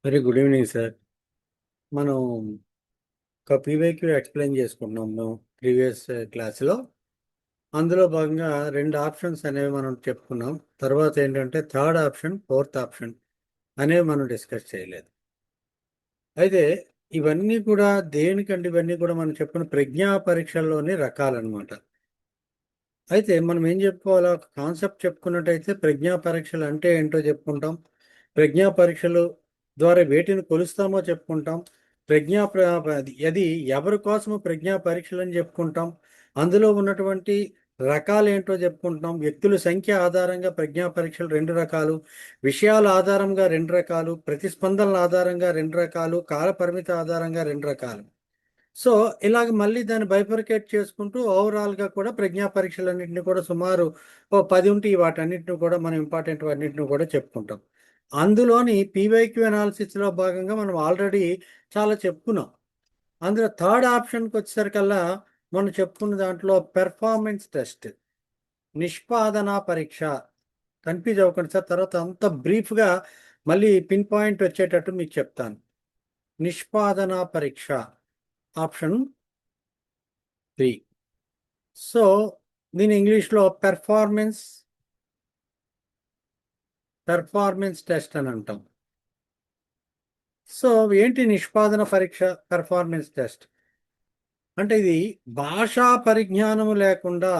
Very good evening sir. మనం ఒక PYQ explain చేసుకుంటున్నాము ప్రీవియస్ క్లాస్లో. అందులో భాగంగా రెండు ఆప్షన్స్ అనేవి మనం చెప్పుకున్నాం. తర్వాత ఏంటంటే థర్డ్ ఆప్షన్, ఫోర్త్ ఆప్షన్ అనేవి మనం డిస్కస్ చేయలేదు. అయితే ఇవన్నీ కూడా దేనికంటే ఇవన్నీ కూడా మనం చెప్పుకున్న ప్రజ్ఞా పరీక్షల్లోని రకాలన్నమాట. అయితే మనం ఏం చెప్పుకోవాలో ఒక కాన్సెప్ట్ చెప్పుకున్నట్టయితే ప్రజ్ఞా పరీక్షలు అంటే ఏంటో చెప్పుకుంటాం. ప్రజ్ఞా పరీక్షలు ద్వారా వేటిని కొలుస్తామో చెప్పుకుంటాం. అది ఎవరి కోసము ప్రజ్ఞా పరీక్షలు అని చెప్పుకుంటాం. అందులో ఉన్నటువంటి రకాలు ఏంటో చెప్పుకుంటాం. వ్యక్తుల సంఖ్య ఆధారంగా ప్రజ్ఞా పరీక్షలు రెండు రకాలు, విషయాల ఆధారంగా రెండు రకాలు, ప్రతిస్పందనల ఆధారంగా రెండు రకాలు, కాల పరిమితి ఆధారంగా రెండు రకాలు. సో ఇలాగ మళ్ళీ దాన్ని బైఫర్కేట్ చేసుకుంటూ ఓవరాల్గా కూడా ప్రజ్ఞా పరీక్షలన్నింటినీ కూడా సుమారు 10 ఉంటాయి. వాటన్నిటిని కూడా మనం ఇంపార్టెంట్ అన్నింటిని కూడా చెప్పుకుంటాం. అందులోని పీవైక్యూ అనాలిసిస్లో భాగంగా మనం ఆల్రెడీ చాలా చెప్పుకున్నాం. అందులో థర్డ్ ఆప్షన్కి వచ్చేసరికల్లా మనం చెప్పుకున్న దాంట్లో పెర్ఫార్మెన్స్ టెస్ట్, నిష్పాదన పరీక్ష. కన్ఫ్యూజ్ అవ్వకండి సార్, తర్వాత అంత బ్రీఫ్గా మళ్ళీ పిన్ పాయింట్ వచ్చేటట్టు మీకు చెప్తాను. నిష్పాదన పరీక్ష ఆప్షన్ 3. సో దీని ఇంగ్లీష్లో పెర్ఫార్మెన్స్ టెస్ట్ అని అంటాం. సో ఏంటి నిష్పాదన పరీక్ష, పెర్ఫార్మెన్స్ టెస్ట్ అంటే ఇది భాషా పరిజ్ఞానము లేకుండా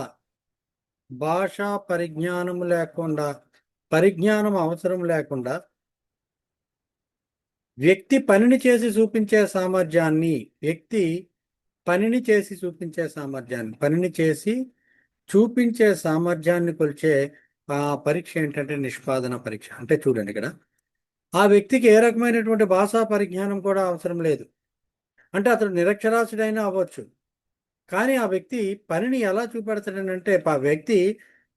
భాషా పరిజ్ఞానము లేకుండా పరిజ్ఞానం అవసరం లేకుండా వ్యక్తి పనిని చేసి చూపించే సామర్థ్యాన్ని వ్యక్తి పనిని చేసి చూపించే సామర్థ్యాన్ని కొలిచే ఆ పరీక్ష ఏంటంటే నిష్పాదన పరీక్ష. అంటే చూడండి, ఇక్కడ ఆ వ్యక్తికి ఏ రకమైనటువంటి భాషా పరిజ్ఞానం కూడా అవసరం లేదు. అంటే అతడు నిరక్షరాస్యుడైనా అవ్వచ్చు. కానీ ఆ వ్యక్తి పనిని ఎలా చూపెడతాడనంటే ఆ వ్యక్తి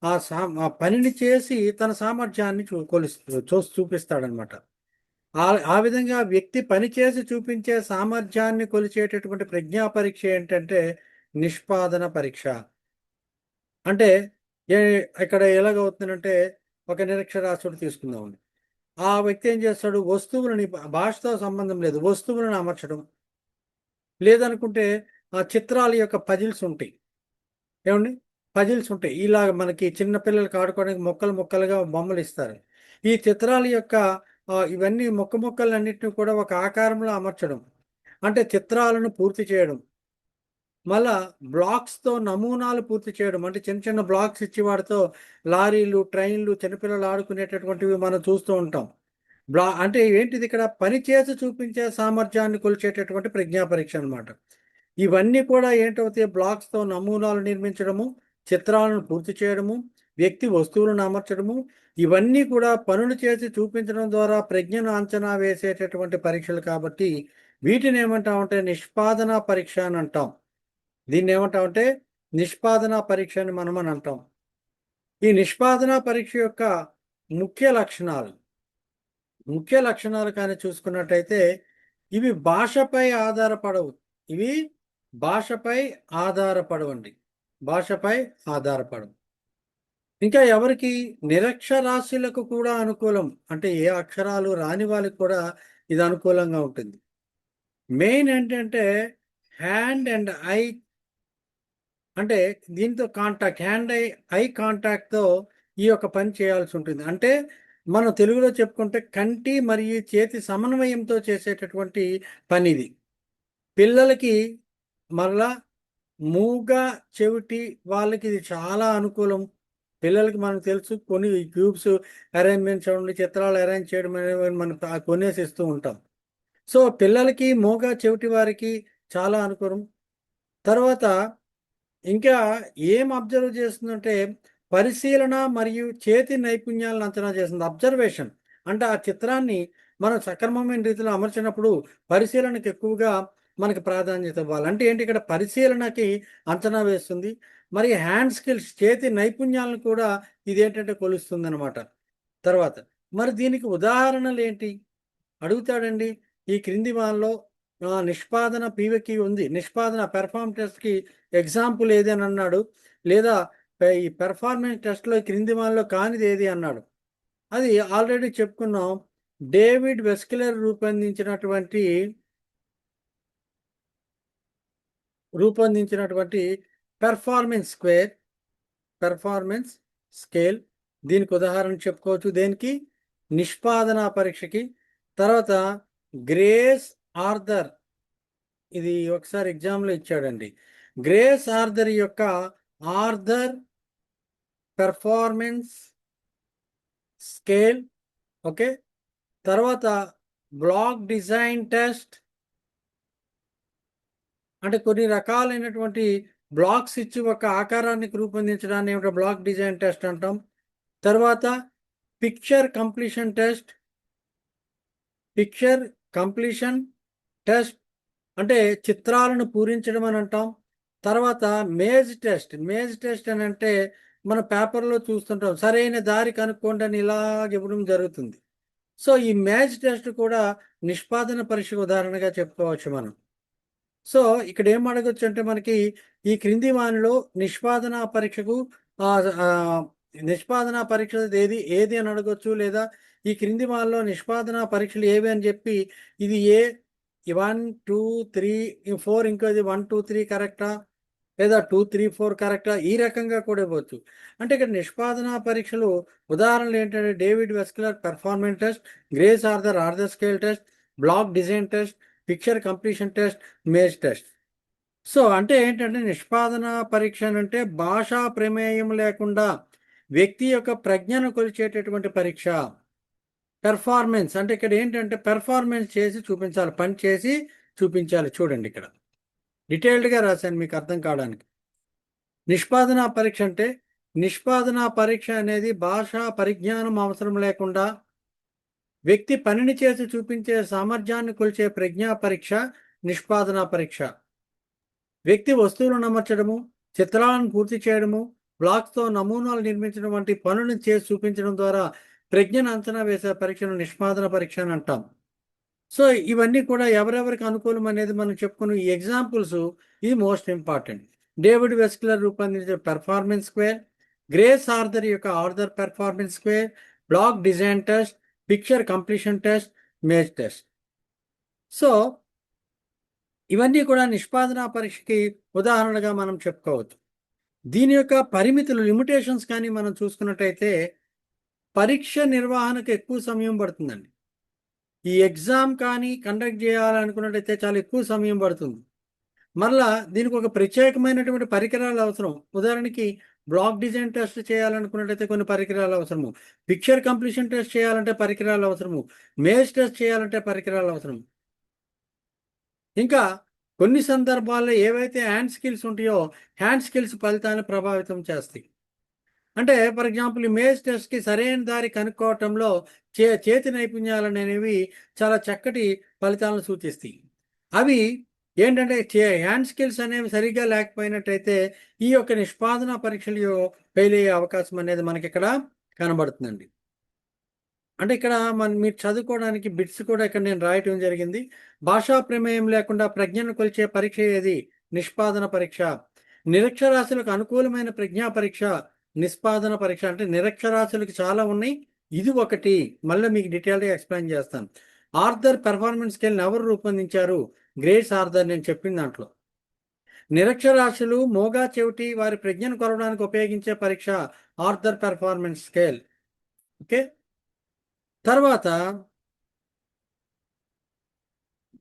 ఆ పనిని చేసి తన సామర్థ్యాన్ని చూపిస్తాడనమాట. ఆ ఆ విధంగా వ్యక్తి పని చేసి చూపించే సామర్థ్యాన్ని కొలిచేటటువంటి ప్రజ్ఞా పరీక్ష ఏంటంటే నిష్పాదన పరీక్ష. అంటే ఏ ఇక్కడ ఎలాగవుతుందంటే ఒక నిరక్షరాస్యుడు తీసుకుందామండి. ఆ వ్యక్తి ఏం చేస్తాడు, వస్తువులని భాషతో సంబంధం లేదు, వస్తువులను అమర్చడం, లేదనుకుంటే ఆ చిత్రాల యొక్క పజిల్స్ ఉంటాయి. ఏమండి, పజిల్స్ ఉంటాయి. ఇలాగ మనకి చిన్నపిల్లలకి ఆడుకోవడానికి ముక్కలు ముక్కలుగా బొమ్మలు ఇస్తారు. ఈ చిత్రాల యొక్క ఇవన్నీ ముక్కలన్నింటినీ కూడా ఒక ఆకారంలో అమర్చడం, అంటే చిత్రాలను పూర్తి చేయడం. మళ్ళా బ్లాక్స్తో నమూనాలు పూర్తి చేయడం, అంటే చిన్న చిన్న బ్లాక్స్ ఇచ్చి వాటితో లారీలు, ట్రైన్లు, చిన్నపిల్లలు ఆడుకునేటటువంటివి మనం చూస్తూ ఉంటాం. అంటే ఏంటిది, ఇక్కడ పని చేసి చూపించే సామర్థ్యాన్ని కొలిచేటటువంటి ప్రజ్ఞా పరీక్ష అనమాట. ఇవన్నీ కూడా ఏంటవుతాయి, బ్లాక్స్తో నమూనాలు నిర్మించడము, చిత్రాలను పూర్తి చేయడము, వ్యక్తి వస్తువులను అమర్చడము, ఇవన్నీ కూడా పనులు చేసి చూపించడం ద్వారా ప్రజ్ఞను అంచనా వేసేటటువంటి పరీక్షలు కాబట్టి వీటిని ఏమంటామంటే నిష్పాదన పరీక్ష అని అంటాం. దీన్ని ఏమంటామంటే నిష్పాదన పరీక్ష అని మనం అంటాం. ఈ నిష్పాదన పరీక్ష యొక్క ముఖ్య లక్షణాలు ముఖ్య లక్షణాలు కానీ చూసుకున్నట్టయితే ఇవి భాషపై ఆధారపడవు. ఇవి భాషపై ఆధారపడవండి. భాషపై ఆధారపడవు. ఇంకా ఎవరికి, నిరక్షరాస్యులకు కూడా అనుకూలం. అంటే ఏ అక్షరాలు రాని వాళ్ళకి కూడా ఇది అనుకూలంగా ఉంటుంది. మెయిన్ ఏంటంటే హ్యాండ్ అండ్ ఐ, అంటే దీంతో హ్యాండ్ ఐ కాంటాక్ట్తో ఈ యొక్క పని చేయాల్సి ఉంటుంది. అంటే మనం తెలుగులో చెప్పుకుంటే కంటి మరియు చేతి సమన్వయంతో చేసేటటువంటి పని ఇది. పిల్లలకి మరలా మూగ చెవిటి వాళ్ళకి ఇది చాలా అనుకూలం. పిల్లలకి మనకు తెలుసు, కొన్ని క్యూబ్స్ అరేంజ్మెంట్ చూడండి, చిత్రాలు అరేంజ్ చేయడం అనేవి మనం కొనేసి ఇస్తూ ఉంటాం. సో పిల్లలకి, మూగ చెవిటి వారికి చాలా అనుకూలం. తర్వాత ఇంకా ఏం అబ్జర్వ్ చేస్తుందంటే పరిశీలన మరియు చేతి నైపుణ్యాలను అంచనా చేస్తుంది. అబ్జర్వేషన్ అంటే ఆ చిత్రాన్ని మనం సక్రమమైన రీతిలో అమర్చినప్పుడు పరిశీలనకు ఎక్కువగా మనకి ప్రాధాన్యత ఇవ్వాలి. అంటే ఏంటి, ఇక్కడ పరిశీలనకి అంచనా వేస్తుంది. మరి హ్యాండ్ స్కిల్స్, చేతి నైపుణ్యాలను కూడా ఇదేంటంటే కొలుస్తుంది అనమాట. తర్వాత మరి దీనికి ఉదాహరణలు ఏంటి అడుగుతాడండి. ఈ క్రింది వాళ్ళలో నిష్పాదన పీవకి ఉంది, నిష్పాదన పెర్ఫార్మ్ టెస్ట్కి ఎగ్జాంపుల్ ఏది అని అన్నాడు, లేదా ఈ పెర్ఫార్మెన్స్ టెస్ట్లో క్రింది వాళ్ళలో కానిది ఏది అన్నాడు. అది ఆల్రెడీ చెప్పుకున్నాం. డేవిడ్ వెస్కిలర్ రూపొందించినటువంటి పెర్ఫార్మెన్స్ స్కేల్ దీనికి ఉదాహరణ చెప్పుకోవచ్చు. దేనికి? నిష్పాదన పరీక్షకి. తర్వాత గ్రేస్ ఆర్థర్, ఇది ఒకసారి ఎగ్జామ్లో ఇచ్చాడండి. గ్రేస్ ఆర్థర్ యొక్క ఆర్థర్ పెర్ఫార్మెన్స్ స్కేల్. ఓకే. తర్వాత బ్లాక్ డిజైన్ టెస్ట్, అంటే కొన్ని రకాలైనటువంటి బ్లాక్స్ ఇచ్చి ఒక ఆకారానికి రూపొందించడాన్ని ఏమిటో బ్లాక్ డిజైన్ టెస్ట్ అంటాం. తర్వాత పిక్చర్ కంప్లీషన్ టెస్ట్ అంటే చిత్రాలను పూరించడం అని అంటాం. తర్వాత మేజ్ టెస్ట్ అని అంటే మన పేపర్లో చూస్తుంటాం, సరైన దారి కనుక్కోండి అని ఇలాగ ఇవ్వడం జరుగుతుంది. సో ఈ మేజ్ టెస్ట్ కూడా నిష్పాదన పరీక్షకు ఉదాహరణగా చెప్పుకోవచ్చు మనం. సో ఇక్కడ ఏం అడగచ్చు అంటే మనకి ఈ క్రింది వానిలో నిష్పాదన పరీక్ష ఏది అని అడగొచ్చు, లేదా ఈ క్రింది వానిలో నిష్పాదన పరీక్షలు ఏవి అని చెప్పి ఇది 1 2 3 4 ఇంకో ఇది 1 2 3 కరెక్టా, లేదా 2 3 4 కరెక్టా, ఈ రకంగా కూడా ఇవ్వచ్చు. అంటే ఇక్కడ నిష్పాదన పరీక్షలు ఉదాహరణలు ఏంటంటే David Wechsler performance test, Grace Arthur scale test, block design test, picture completion test, maze test. So అంటే ఏంటంటే నిష్పాదన పరీక్ష అంటే భాషా ప్రమేయం లేకుండా వ్యక్తి యొక్క ప్రజ్ఞను కొలిచేటటువంటి పరీక్ష. పెర్ఫార్మెన్స్ అంటే ఇక్కడ ఏంటంటే పెర్ఫార్మెన్స్ చేసి చూపించాలి, పని చేసి చూపించాలి. చూడండి ఇక్కడ డీటెయిల్డ్గా రాశాను మీకు అర్థం కావడానికి. నిష్పాదన పరీక్ష అంటే నిష్పాదన పరీక్ష అనేది భాషా పరిజ్ఞానం అవసరం లేకుండా వ్యక్తి పనిని చేసి చూపించే సామర్థ్యాన్ని కొలిచే ప్రజ్ఞా పరీక్ష నిష్పాదన పరీక్ష. వ్యక్తి వస్తువులను అమర్చడము, చిత్రాలను పూర్తి చేయడము, బ్లాక్స్తో నమూనాలు నిర్మించడం వంటి పనులను చేసి చూపించడం ద్వారా ప్రజ్ఞను అంచనా వేసే పరీక్షను నిష్పాదన పరీక్ష అని అంటాం. సో ఇవన్నీ కూడా ఎవరెవరికి అనుకూలం అనేది మనం చెప్పుకున్న ఈ ఎగ్జాంపుల్స్ ఇది మోస్ట్ ఇంపార్టెంట్. డేవిడ్ వెస్కిలర్ రూపొందించిన పెర్ఫార్మెన్స్ స్క్వేర్, గ్రేస్ ఆర్థర్ యొక్క Arthur performance square, block design test, picture completion test, maze test. So ఇవన్నీ కూడా నిష్పాదన పరీక్షకి ఉదాహరణగా మనం చెప్పుకోవచ్చు. దీని యొక్క పరిమితులు, లిమిటేషన్స్ కానీ మనం చూసుకున్నట్టయితే పరీక్ష నిర్వహణకు ఎక్కువ సమయం పడుతుందండి. ఈ ఎగ్జామ్ కానీ కండక్ట్ చేయాలనుకున్నట్టయితే చాలా ఎక్కువ సమయం పడుతుంది. మరలా దీనికి ఒక ప్రత్యేకమైనటువంటి పరికరాలు అవసరం. ఉదాహరణకి బ్లాక్ డిజైన్ టెస్ట్ చేయాలనుకున్నట్టయితే కొన్ని పరికరాలు అవసరము, పిక్చర్ కంప్లీషన్ టెస్ట్ చేయాలంటే పరికరాలు అవసరము, మేజ్ టెస్ట్ చేయాలంటే పరికరాలు అవసరం. ఇంకా కొన్ని సందర్భాల్లో ఏవైతే హ్యాండ్ స్కిల్స్ ఉంటాయో హ్యాండ్ స్కిల్స్ ఫలితాన్ని ప్రభావితం చేస్తాయి. అంటే ఫర్ ఎగ్జాంపుల్ ఈ మేజ్ టెస్ట్కి సరైన దారి కనుక్కోవటంలో చేతి నైపుణ్యాలు అనేవి చాలా చక్కటి ఫలితాలను సూచిస్తాయి. అవి ఏంటంటే హ్యాండ్ స్కిల్స్ అనేవి సరిగ్గా లేకపోయినట్టయితే ఈ యొక్క నిష్పాదన పరీక్షలు ఫెయిల్ అయ్యే అవకాశం అనేది మనకి ఇక్కడ కనబడుతుందండి. అంటే ఇక్కడ మీరు చదువుకోవడానికి బిట్స్ కూడా ఇక్కడ నేను రాయటం జరిగింది. భాషా ప్రమేయం లేకుండా ప్రజ్ఞను కొలిచే పరీక్ష ఏది? నిష్పాదన పరీక్ష. నిరక్షరాస్యులకు అనుకూలమైన ప్రజ్ఞా పరీక్ష నిష్పాదన పరీక్ష. అంటే నిరక్షరాస్యులకు చాలా ఉన్నాయి, ఇది ఒకటి. మళ్ళీ మీకు డీటెయిల్గా ఎక్స్ప్లెయిన్ చేస్తాను. ఆర్థర్ పెర్ఫార్మెన్స్ స్కేల్ని ఎవరు రూపొందించారు? Grace Arthur. నేను చెప్పిన దాంట్లో నిరక్షరాస్యులు మోగా చెవిటి వారి ప్రజ్ఞను కొలవడానికి ఉపయోగించే పరీక్ష ఆర్థర్ పెర్ఫార్మెన్స్ స్కేల్. ఓకే. తర్వాత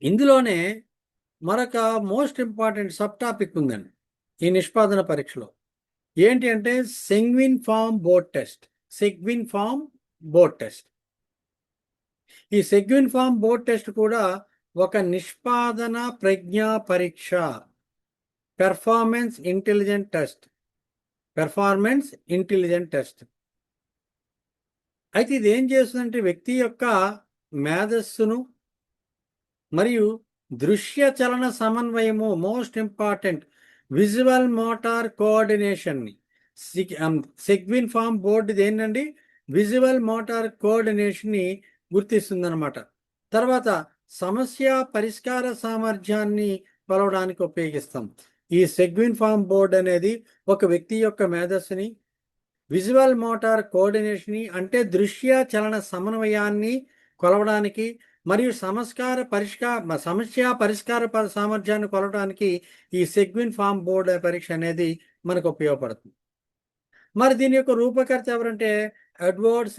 ఇందులోనే మరొక మోస్ట్ ఇంపార్టెంట్ సబ్ టాపిక్ ఉందండి ఈ నిష్పాదన పరీక్షలో. ఏంటి అంటే సెగ్విన్ ఫామ్ బోర్డ్ టెస్ట్. ఈ సెగ్విన్ ఫామ్ బోర్డ్ టెస్ట్ కూడా ఒక నిష్పాదన ప్రజ్ఞా పరీక్ష, పెర్ఫార్మెన్స్ ఇంటెలిజెంట్ టెస్ట్. అయితే ఇది ఏం చేస్తుందంటే వ్యక్తి యొక్క మేధస్సును మరియు దృశ్య చలన సమన్వయము, మోస్ట్ ఇంపార్టెంట్ విజువల్ మోటార్ కోఆర్డినేషన్ని సెగ్విన్ ఫామ్ బోర్డు ఏంటండి విజువల్ మోటార్ కోఆర్డినేషన్ని గుర్తిస్తుందన్నమాట. తర్వాత సమస్య పరిష్కార సామర్థ్యాన్ని కొలవడానికి ఉపయోగిస్తాం. ఈ సెగ్విన్ ఫామ్ బోర్డు అనేది ఒక వ్యక్తి యొక్క మేధస్సుని, విజువల్ మోటార్ కోఆర్డినేషన్ అంటే దృశ్య చలన సమన్వయాన్ని కొలవడానికి మరియు సమస్య పరిష్కార సామర్థ్యాన్ని కొలవడానికి ఈ సెగ్విన్ ఫామ్ బోర్డ్ పరీక్ష అనేది మనకు ఉపయోగపడుతుంది. మరి దీని యొక్క రూపకర్త ఎవరంటే ఎడ్వర్డ్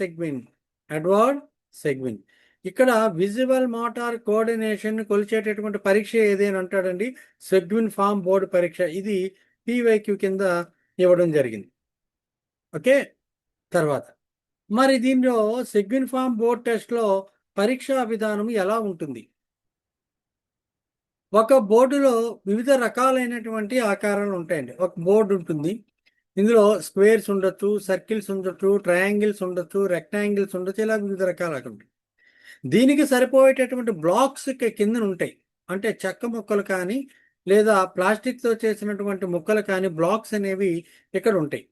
సెగ్విన్. ఇక్కడ విజువల్ మోటార్ కోఆర్డినేషన్ కొలిచేటటువంటి పరీక్ష ఏదైనా అంటాడండి సెగ్విన్ ఫామ్ బోర్డ్ పరీక్ష. ఇది PYQ కింద ఇవ్వడం జరిగింది. ఓకే, తర్వాత మరి దీనిలో సెగ్విన్ ఫామ్ బోర్డ్ టెస్ట్లో పరీక్షా విధానం ఎలా ఉంటుంది? ఒక బోర్డులో వివిధ రకాలైనటువంటి ఆకారాలు ఉంటాయండి. ఒక బోర్డు ఉంటుంది, ఇందులో స్క్వేర్స్ ఉండొచ్చు, సర్కిల్స్ ఉండొచ్చు, ట్రయాంగిల్స్ ఉండొచ్చు, రెక్టాంగిల్స్ ఉండొచ్చు, ఇలా వివిధ రకాలు ఉంటాయి. దీనికి సరిపోయేటటువంటి బ్లాక్స్ కింద ఉంటాయి. అంటే చెక్క ముక్కలు కానీ లేదా ప్లాస్టిక్తో చేసినటువంటి ముక్కలు కానీ బ్లాక్స్ అనేవి ఇక్కడ ఉంటాయి.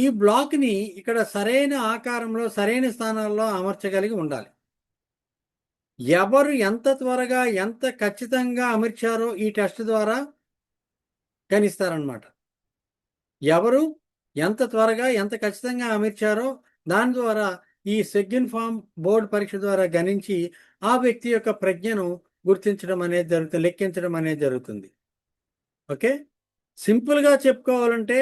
ఈ బ్లాక్ని ఇక్కడ సరైన ఆకారంలో సరైన స్థానాల్లో అమర్చగలిగి ఉండాలి. ఎవరు ఎంత త్వరగా ఎంత ఖచ్చితంగా అమర్చారో ఈ టెస్ట్ ద్వారా గణిస్తారనమాట. ఎవరు ఎంత త్వరగా ఎంత ఖచ్చితంగా అమర్చారో దాని ద్వారా ఈ సెగ్విన్ ఫామ్ బోర్డ్ పరీక్ష ద్వారా గణించి ఆ వ్యక్తి యొక్క ప్రజ్ఞను గుర్తించడం అనేది జరుగుతుంది, లెక్కించడం అనేది జరుగుతుంది. ఓకే, సింపుల్గా చెప్పుకోవాలంటే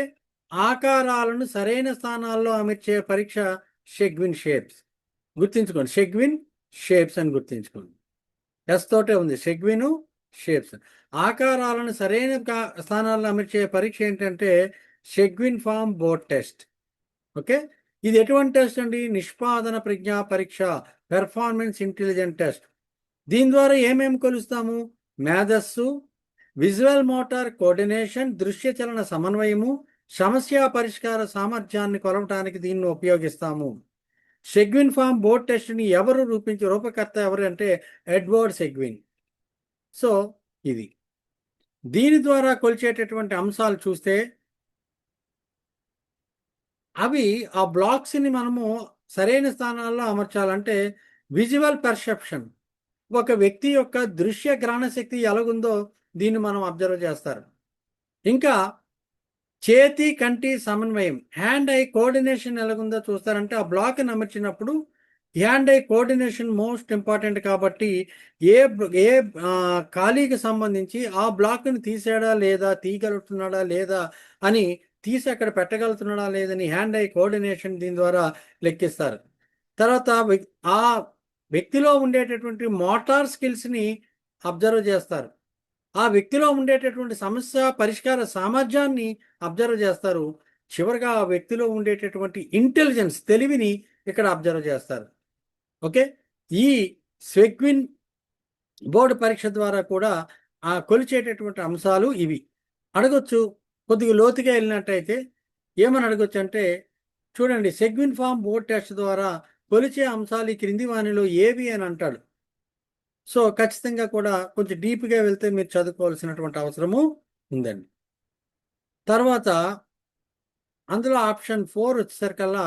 ఆకారాలను సరైన స్థానాల్లో అమర్చే పరీక్ష సెగ్విన్ షేప్స్. గుర్తించుకోండి, సెగ్విన్ షేప్స్ అని గుర్తించుకోండి. ఎస్ తోటే ఉంది, సెగ్విన్ షేప్స్. ఆకారాలను సరైన స్థానాల్లో అమర్చే పరీక్ష ఏంటంటే సెగ్విన్ ఫామ్ బోర్డ్ టెస్ట్. ఓకే, ఇది ఎటువంటి టెస్ట్ అండి? నిష్పాదన ప్రజ్ఞా పరీక్ష, పెర్ఫార్మెన్స్ ఇంటెలిజెంట్ టెస్ట్. దీని ద్వారా ఏమేమి కొలుస్తాము? మేధస్సు, విజువల్ మోటార్ కోఆర్డినేషన్, దృశ్య చలన సమన్వయము, సమస్య పరిష్కార సామర్థ్యాన్ని కొలవటానికి దీన్ని ఉపయోగిస్తాము. సెగ్విన్ ఫామ్ బోర్డ్ టెస్ట్ని రూపకర్త ఎవరు అంటే ఎడ్వర్డ్ సెగ్విన్. సో ఇది దీని ద్వారా కొలిచేటటువంటి అంశాలు చూస్తే అవి ఆ బ్లాక్స్ని మనము సరైన స్థానాల్లో అమర్చాలంటే విజువల్ పర్సెప్షన్, ఒక వ్యక్తి యొక్క దృశ్య గ్రహణ శక్తి ఎలాగుందో దీన్ని మనం అబ్జర్వ్ చేస్తారు. ఇంకా చేతి కంటి సమన్వయం, హ్యాండ్ ఐ కోఆర్డినేషన్ ఎలాగుందో చూస్తారంటే ఆ బ్లాక్ని అమర్చినప్పుడు hand eye coordination most important. కాబట్టి ఏ ఖాళీకి సంబంధించి ఆ బ్లాక్ని తీసాడా లేదా, తీయగలుగుతున్నాడా లేదా అని, తీసి అక్కడ పెట్టగలుగుతున్నాడా లేదని హ్యాండ్ ఐ కోఆర్డినేషన్ దీని ద్వారా లెక్కిస్తారు. తర్వాత ఆ వ్యక్తిలో ఉండేటటువంటి మోటార్ స్కిల్స్ని అబ్జర్వ్ చేస్తారు. ఆ వ్యక్తిలో ఉండేటటువంటి సమస్య పరిష్కార సామర్థ్యాన్ని అబ్జర్వ్ చేస్తారు. చివరిగా ఆ వ్యక్తిలో ఉండేటటువంటి ఇంటెలిజెన్స్, తెలివిని ఇక్కడ అబ్జర్వ్ చేస్తారు. ఓకే, ఈ సెగ్విన్ బోర్డు పరీక్ష ద్వారా కూడా ఆ కొలిచేటటువంటి అంశాలు ఇవి. అడగొచ్చు, కొద్దిగా లోతుగా వెళ్ళినట్టయితే ఏమని అడగొచ్చు అంటే, చూడండి, సెగ్విన్ ఫామ్ బోర్డ్ టెస్ట్ ద్వారా కొలిచే అంశాలు ఈ క్రింది వానిలో ఏవి అని అంటాడు. సో ఖచ్చితంగా కూడా కొంచెం డీప్గా వెళ్తే మీరు చదువుకోవాల్సినటువంటి అవసరము ఉందండి. తర్వాత అందులో ఆప్షన్ 4 వచ్చేసరికల్లా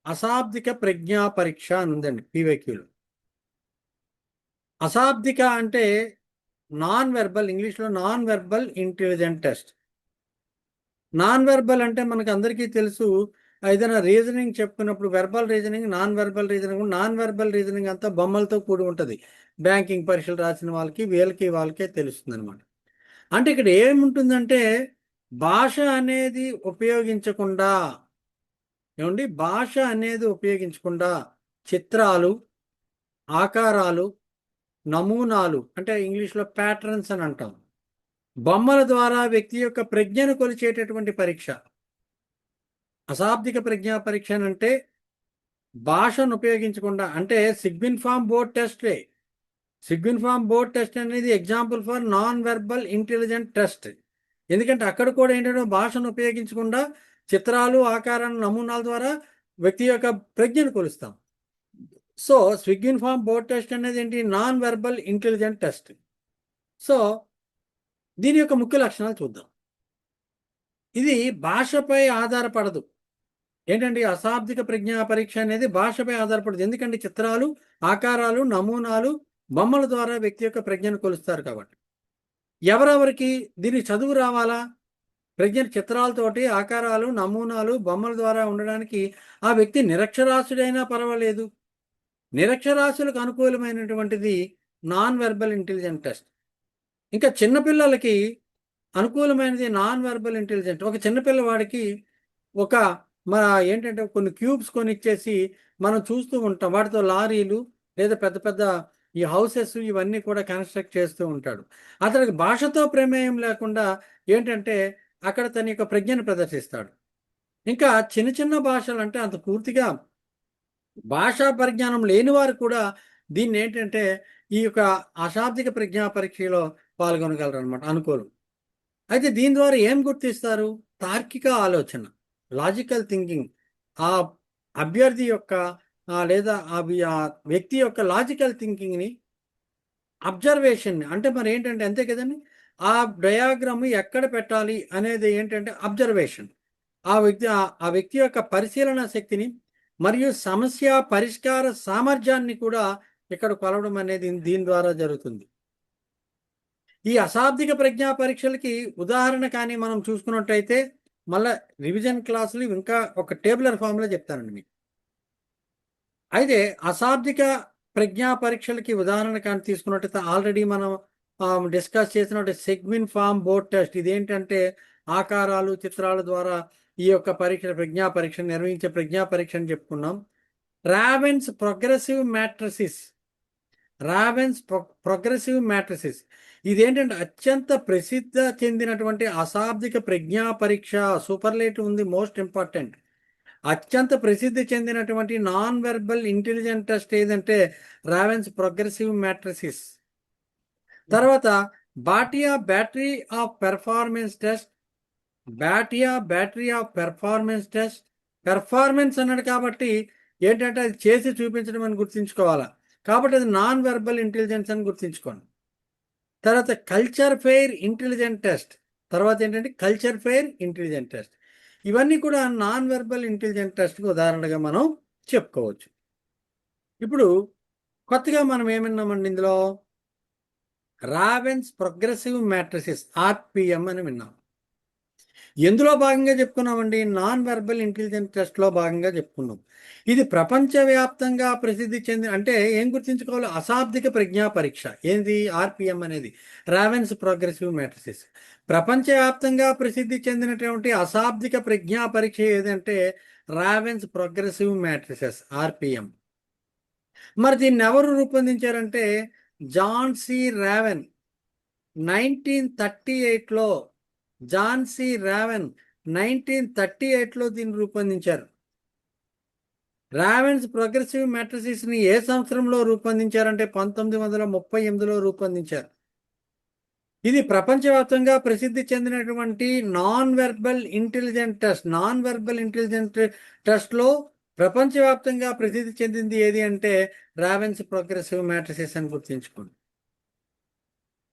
అశాబ్దిక ప్రజ్ఞా పరీక్ష అని ఉందండి PYQలో. అశాబ్దిక అంటే నాన్ వెర్బల్, ఇంగ్లీష్లో non verbal intelligent test. Non verbal అంటే మనకు అందరికీ తెలుసు, ఏదైనా రీజనింగ్ చెప్పుకున్నప్పుడు verbal reasoning, non verbal reasoning. Non verbal reasoning అంతా బొమ్మలతో కూడి ఉంటుంది. బ్యాంకింగ్ పరీక్షలు రాసిన వాళ్ళకి వాళ్ళకే తెలుస్తుంది అనమాట. అంటే ఇక్కడ ఏముంటుందంటే భాష అనేది ఉపయోగించకుండా, భాష అనేది ఉపయోగించకుండా చిత్రాలు, ఆకారాలు, నమూనాలు అంటే ఇంగ్లీష్లో ప్యాటర్న్స్ అని అంటాం, బొమ్మల ద్వారా వ్యక్తి యొక్క ప్రజ్ఞను కొలిచేటటువంటి పరీక్ష అశాబ్దిక ప్రజ్ఞా పరీక్ష. అంటే భాషను ఉపయోగించకుండా, అంటే సెగ్విన్ ఫామ్ బోర్డ్ టెస్టే. సెగ్విన్ ఫామ్ బోర్డ్ టెస్ట్ అనేది example for non verbal intelligent test. ఎందుకంటే అక్కడ కూడా ఏంటంటే భాషను ఉపయోగించకుండా చిత్రాలు, ఆకారాలు, నమూనాల ద్వారా వ్యక్తి యొక్క ప్రజ్ఞను కొలుస్తాం. సో సెగ్విన్ ఫామ్ బోర్డ్ టెస్ట్ అనేది ఏంటి? Non verbal intelligent test. So దీని యొక్క ముఖ్య లక్షణాలు చూద్దాం. ఇది భాషపై ఆధారపడదు. ఏంటంటే అశాబ్దిక ప్రజ్ఞా పరీక్ష అనేది భాషపై ఆధారపడదు. ఎందుకంటే చిత్రాలు, ఆకారాలు, నమూనాలు, బొమ్మల ద్వారా వ్యక్తి యొక్క ప్రజ్ఞను కొలుస్తారు. కాబట్టి ఎవరెవరికి దీని చదువు రావాలా? ప్రజ్ఞ చిత్రాలతోటి, ఆకారాలు, నమూనాలు, బొమ్మల ద్వారా ఉండడానికి ఆ వ్యక్తి నిరక్షరాస్యుడైనా పర్వాలేదు, నిరక్షరాస్యులకు అనుకూలమైనటువంటిది నాన్ వెర్బల్ ఇంటెలిజెంట్ టెస్ట్. ఇంకా చిన్నపిల్లలకి అనుకూలమైనది నాన్ వెర్బల్ ఇంటెలిజెంట్. ఒక చిన్నపిల్లవాడికి ఒక మన ఏంటంటే కొన్ని క్యూబ్స్ కొనిచ్చేసి మనం చూస్తూ ఉంటాం, వాటితో లారీలు లేదా పెద్ద పెద్ద ఈ హౌసెస్ ఇవన్నీ కూడా కన్స్ట్రక్ట్ చేస్తూ ఉంటాడు. అతనికి భాషతో ప్రమేయం లేకుండా ఏంటంటే అక్కడ తన యొక్క ప్రజ్ఞను ప్రదర్శిస్తాడు. ఇంకా చిన్న చిన్న భాషలు అంటే అంత పూర్తిగా భాషా పరిజ్ఞానం లేని వారు కూడా దీన్ని ఏంటంటే ఈ యొక్క అశాబ్దిక ప్రజ్ఞా పరీక్షలో పాల్గొనగలరు అనమాట, అనుకూలం. అయితే దీని ద్వారా ఏం గుర్తిస్తారు? తార్కిక ఆలోచన, లాజికల్ థింకింగ్. ఆ అభ్యర్థి యొక్క లేదా ఆ వ్యక్తి యొక్క లాజికల్ థింకింగ్ని, అబ్జర్వేషన్ అంటే మరి ఏంటంటే అంతే కదండి, ఆ డయాగ్రామ్ ఎక్కడ పెట్టాలి అనేది ఏంటంటే అబ్జర్వేషన్. ఆ వ్యక్తి యొక్క పరిశీలన శక్తిని మరియు సమస్య పరిష్కార సామర్థ్యాన్ని కూడా ఇక్కడ కొలవడం అనేది దీని ద్వారా జరుగుతుంది. ఈ అశాబ్దిక ప్రజ్ఞా పరీక్షలకి ఉదాహరణ కానీ మనం చూసుకున్నట్టయితే మళ్ళా రివిజన్ క్లాసులు ఇంకా ఒక టేబులర్ ఫామ్లో చెప్తానండి మీకు. అయితే అశాబ్దిక ప్రజ్ఞా పరీక్షలకి ఉదాహరణ కానీ తీసుకున్నట్టయితే ఆల్రెడీ మనం డిస్కస్ చేసినట్టు సెగ్మిన్ ఫామ్ బోర్డ్ టెస్ట్. ఇదేంటంటే ఆకారాలు చిత్రాల ద్వారా ఈ యొక్క ప్రజ్ఞా పరీక్ష నిర్వహించే ప్రజ్ఞా పరీక్ష అని చెప్పుకున్నాం. రావెన్స్ ప్రోగ్రెసివ్ మ్యాట్రిసిస్ ఇదేంటంటే అత్యంత ప్రసిద్ధ చెందినటువంటి అశాబ్దిక ప్రజ్ఞా పరీక్ష. సూపర్లేటివ్ ఉంది, మోస్ట్ ఇంపార్టెంట్. అత్యంత ప్రసిద్ధి చెందినటువంటి నాన్ వెర్బల్ ఇంటెలిజెంట్ టెస్ట్ ఏదంటే రావెన్స్ ప్రోగ్రెసివ్ మ్యాట్రిసిస్. తర్వాత Bhatia battery of performance test. Performance అన్నాడు కాబట్టి ఏంటంటే అది చేసి చూపించడం అని గుర్తుంచుకోవాలా, కాబట్టి అది నాన్ వెర్బల్ ఇంటెలిజెన్స్ అని గుర్తుంచుకోండి. తర్వాత కల్చర్ ఫెయిర్ ఇంటెలిజెంట్ టెస్ట్. తర్వాత ఏంటంటే కల్చర్ ఫెయిర్ ఇంటెలిజెంట్ టెస్ట్. ఇవన్నీ కూడా నాన్ వెర్బల్ ఇంటెలిజెంట్ టెస్ట్కి ఉదాహరణగా మనం చెప్పుకోవచ్చు. ఇప్పుడు కొత్తగా మనం ఏమన్నామండి ఇందులో? రావెన్స్ ప్రోగ్రెసివ్ మ్యాట్రిసిస్, ఆర్పిఎం అని విన్నాం. ఎందులో భాగంగా చెప్పుకున్నామండి? నాన్ వెర్బల్ ఇంటెలిజెన్స్ టెస్ట్లో భాగంగా చెప్పుకున్నాం. ఇది ప్రపంచవ్యాప్తంగా ప్రసిద్ధి చెంది అంటే ఏం గుర్తుంచుకోవాలి? అశాబ్దిక ప్రజ్ఞా పరీక్ష. ఏంది? ఆర్పిఎం అనేది రావెన్స్ ప్రోగ్రెసివ్ మ్యాట్రిసిస్. ప్రపంచవ్యాప్తంగా ప్రసిద్ధి చెందినటువంటి అశాబ్దిక ప్రజ్ఞా పరీక్ష ఏదంటే రావెన్స్ ప్రోగ్రెసివ్ మ్యాట్రిసెస్, ఆర్పిఎం. మరి దీన్ని ఎవరు రూపొందించారంటే జాన్ సి రావెన్ 1938లో జాన్ సి రావెన్ 1938లో దీన్ని రూపొందించారు. రావెన్స్ ప్రోగ్రెసివ్ మ్యాట్రిసిస్ని ఏ సంవత్సరంలో రూపొందించారంటే 1938లో రూపొందించారు. ఇది ప్రపంచవ్యాప్తంగా ప్రసిద్ధి చెందినటువంటి నాన్ వెర్బల్ ఇంటెలిజెంట్ టెస్ట్లో ప్రపంచవ్యాప్తంగా ప్రసిద్ధి చెందింది ఏది అంటే రావెన్స్ ప్రోగ్రెసివ్ మ్యాట్రిసిస్ అని గుర్తుంచుకోండి.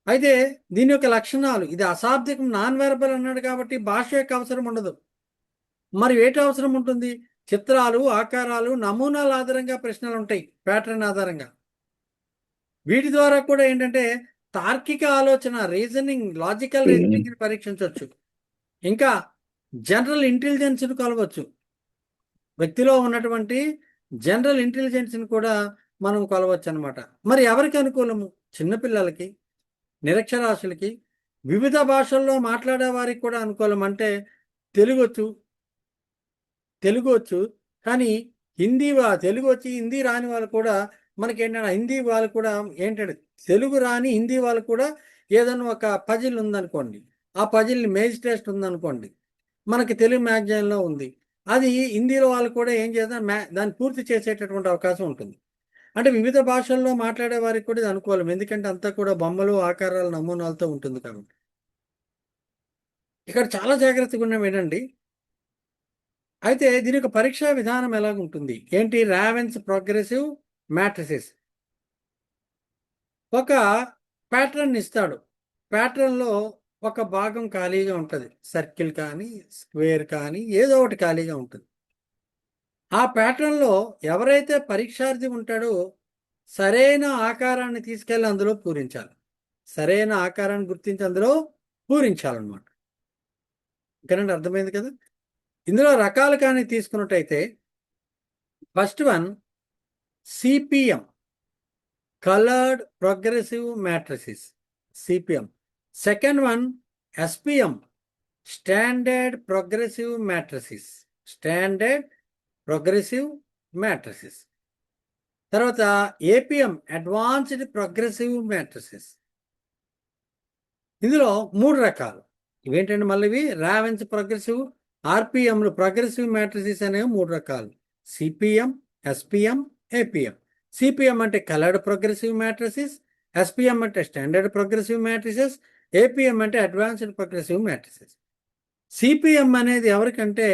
అయితే దీని యొక్క లక్షణాలు, ఇది అశాబ్దికం నాన్ వెర్బల్ అన్నాడు కాబట్టి భాష యొక్క అవసరం ఉండదు. మరి వేటి అవసరం ఉంటుంది? చిత్రాలు, ఆకారాలు, నమూనాల ఆధారంగా ప్రశ్నలు ఉంటాయి, ప్యాటర్న్ ఆధారంగా. వీటి ద్వారా కూడా ఏంటంటే తార్కిక ఆలోచన, లాజికల్ రీజనింగ్ని పరీక్షించవచ్చు. ఇంకా జనరల్ ఇంటెలిజెన్స్ని కొలవచ్చు. వ్యక్తిలో ఉన్నటువంటి జనరల్ ఇంటెలిజెన్స్ని కూడా మనం కొలవచ్చు అనమాట. మరి ఎవరికి అనుకూలము? చిన్నపిల్లలకి, నిరక్షరాస్యులకి, వివిధ భాషల్లో మాట్లాడే వారికి కూడా అనుకూలం. అంటే తెలుగు వచ్చు కానీ తెలుగు వచ్చి హిందీ రాని వాళ్ళు కూడా మనకేంటంటే హిందీ వాళ్ళు కూడా ఏంటంటే తెలుగు రాని హిందీ వాళ్ళు కూడా ఏదైనా ఒక పజిల్ ఉందనుకోండి, ఆ పజిల్ని మేజ్ టెస్ట్ ఉందనుకోండి, మనకి తెలుగు మ్యాగజైన్లో ఉంది, అది హిందీలో వాళ్ళు కూడా ఏం చేద్దాం దాన్ని పూర్తి చేసేటటువంటి అవకాశం ఉంటుంది. అంటే వివిధ భాషల్లో మాట్లాడే వారికి కూడా ఇది అనుకూలం, ఎందుకంటే అంతా కూడా బొమ్మలు, ఆకారాలు, నమూనాలతో ఉంటుంది కాబట్టి. ఇక్కడ చాలా జాగ్రత్తగా ఉన్నాం ఏంటండి. అయితే దీని యొక్క పరీక్షా విధానం ఎలాగుంటుంది ఏంటి? రావెన్స్ ప్రోగ్రెసివ్ మ్యాట్రిసిస్ ఒక ప్యాటర్న్ ఇస్తాడు. ప్యాటర్న్లో ఒక భాగం ఖాళీగా ఉంటుంది, సర్కిల్ కానీ స్క్వేర్ కానీ ఏదో ఒకటి ఖాళీగా ఉంటుంది. ఆ ప్యాటర్న్లో ఎవరైతే పరీక్షార్థి ఉంటాడో సరైన ఆకారాన్ని తీసుకెళ్ళి అందులో పూరించాలి. సరైన ఆకారాన్ని గుర్తించి అందులో పూరించాలన్నమాట. ఇంకేనండి, అర్థమైంది కదా? ఇందులో రకాలు కానీ తీసుకున్నట్టయితే first one CPM, colored progressive matrices, CPM. Second one, SPM, standard progressive matrices, standard progressive matrices. తర్వాత ఏపీఎం, అడ్వాన్స్డ్ ప్రోగ్రెసివ్ మ్యాట్రిసెస్. ఇందులో 3 రకాలు. ఇవేంటంటే మళ్ళీ ఇవి రావెన్స్ ప్రోగ్రెసివ్, ఆర్పిఎంలు ప్రోగ్రెసివ్ మ్యాట్రిసెస్ అనేవి 3 రకాలు: సిపిఎం, ఎస్పిఎం, ఏపీఎం. సిపిఎం అంటే కలర్డ్ ప్రోగ్రెసివ్ మ్యాట్రిసెస్, ఎస్పిఎం అంటే స్టాండర్డ్ ప్రోగ్రెసివ్ మ్యాట్రిసెస్, ఏపీఎం అంటే అడ్వాన్స్డ్ ప్రోగ్రెసివ్ మ్యాట్రిసెస్. సిపిఎం అనేది ఎవరికంటే,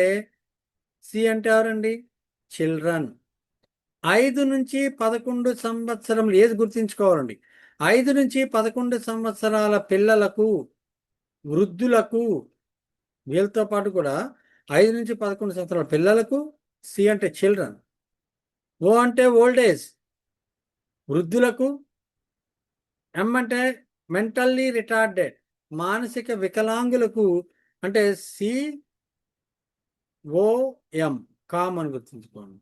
సి అంటే ఎవరండి? చిల్డ్రన్. 5 నుంచి 11 సంవత్సరం ఏజ్ గుర్తుంచుకోవాలండి. 5 నుంచి 11 సంవత్సరాల పిల్లలకు, వృద్ధులకు, వీళ్ళతో పాటు కూడా 5 నుంచి 11 సంవత్సరాల పిల్లలకు సి అంటే చిల్డ్రన్, ఓ అంటే ఓల్డ్ ఏజ్ వృద్ధులకు, ఎం అంటే మెంటల్లీ రిటార్డెడ్ మానసిక వికలాంగులకు, అంటే సిఓఎం కామన్ గుర్తుంచుకోండి.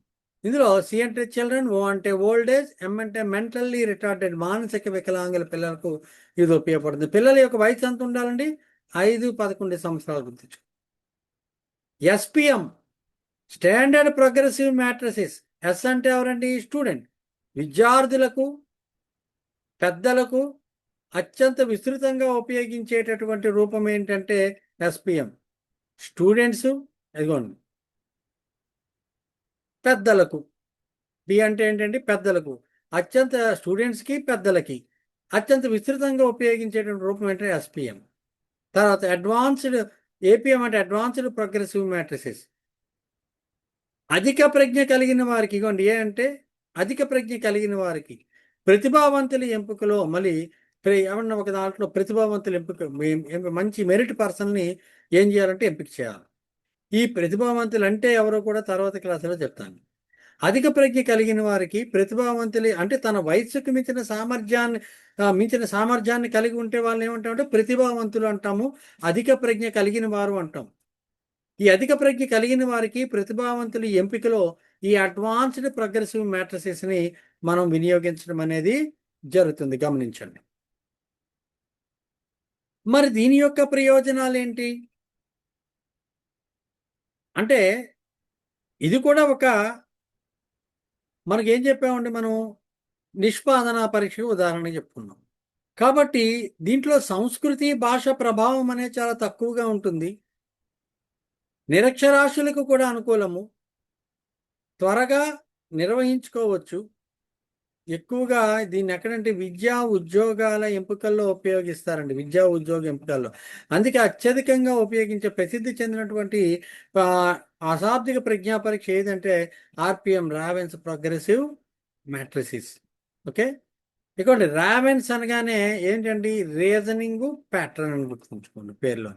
ఇందులో సి అంటే చిల్డ్రన్, ఓ అంటే ఓల్డ్ ఏజ్, ఎం అంటే మెంటల్లీ రిటార్డెడ్ మానసిక వికలాంగుల పిల్లలకు ఇది ఉపయోగపడుతుంది. పిల్లల యొక్క వయసు ఎంత ఉండాలండి? 5-11 సంవత్సరాలు గుర్తించు. SPM, standard progressive matrices. S అంటే ఎవరండి? స్టూడెంట్. విద్యార్థులకు, పెద్దలకు అత్యంత విస్తృతంగా ఉపయోగించేటటువంటి రూపం ఏంటంటే ఎస్పిఎం. స్టూడెంట్స్, అదిగోండి, పెద్దలకు. డి అంటే ఏంటంటే పెద్దలకు, అత్యంత స్టూడెంట్స్కి, పెద్దలకి అత్యంత విస్తృతంగా ఉపయోగించేటువంటి రూపం ఏంటంటే ఎస్పిఎం. తర్వాత అడ్వాన్స్డ్ ఏపీఎం అంటే అడ్వాన్స్డ్ ప్రోగ్రెసివ్ మ్యాట్రిసెస్. అధిక ప్రజ్ఞ కలిగిన వారికి, ఇగోండి ఏ అంటే అధిక ప్రజ్ఞ కలిగిన వారికి ప్రతిభావంతుల ఎంపికలో మళ్ళీ ఏమన్నా ఒక దాంట్లో ప్రతిభావంతుల ఎంపిక, మంచి మెరిట్ పర్సన్ని ఏం చేయాలంటే ఎంపిక చేయాలి. ఈ ప్రతిభావంతులు అంటే ఎవరో కూడా తర్వాత క్లాసులో చెప్తాను. అధిక ప్రజ్ఞ కలిగిన వారికి ప్రతిభావంతులు అంటే తన వయస్సుకు మించిన సామర్థ్యాన్ని కలిగి ఉంటే వాళ్ళని ఏమంటామంటే ప్రతిభావంతులు అంటాము, అధిక ప్రజ్ఞ కలిగిన వారు అంటాం. ఈ అధిక ప్రజ్ఞ కలిగిన వారికి ప్రతిభావంతుల ఎంపికలో ఈ అడ్వాన్స్డ్ ప్రోగ్రెసివ్ మ్యాట్రిసెస్ని మనం వినియోగించడం అనేది జరుగుతుంది, గమనించండి. మరి దీని యొక్క ప్రయోజనాలు ఏంటి అంటే, ఇది కూడా ఒక మనకేం చెప్పామండి, మనం నిష్పాదన పరీక్ష ఉదాహరణ చెప్పుకున్నాం. కాబట్టి దీంట్లో సంస్కృతి, భాష ప్రభావం అనేది చాలా తక్కువగా ఉంటుంది. నిరక్షరాస్యులకు కూడా అనుకూలము, త్వరగా నిర్వహించుకోవచ్చు. ఎక్కువగా దీన్ని ఎక్కడంటే విద్యా ఉద్యోగాల ఎంపికల్లో ఉపయోగిస్తారండి, విద్యా ఉద్యోగ ఎంపికల్లో. అందుకే అత్యధికంగా ఉపయోగించే ప్రసిద్ధి చెందినటువంటి అశాబ్దిక ప్రజ్ఞా పరీక్ష ఏదంటే RPM, ravens progressive matrices. Okay, ఇదిగోండి రావెన్స్ అనగానే ఏంటండి? రీజనింగ్ ప్యాటర్న్ అని గుర్తుంచుకోండి పేరులో.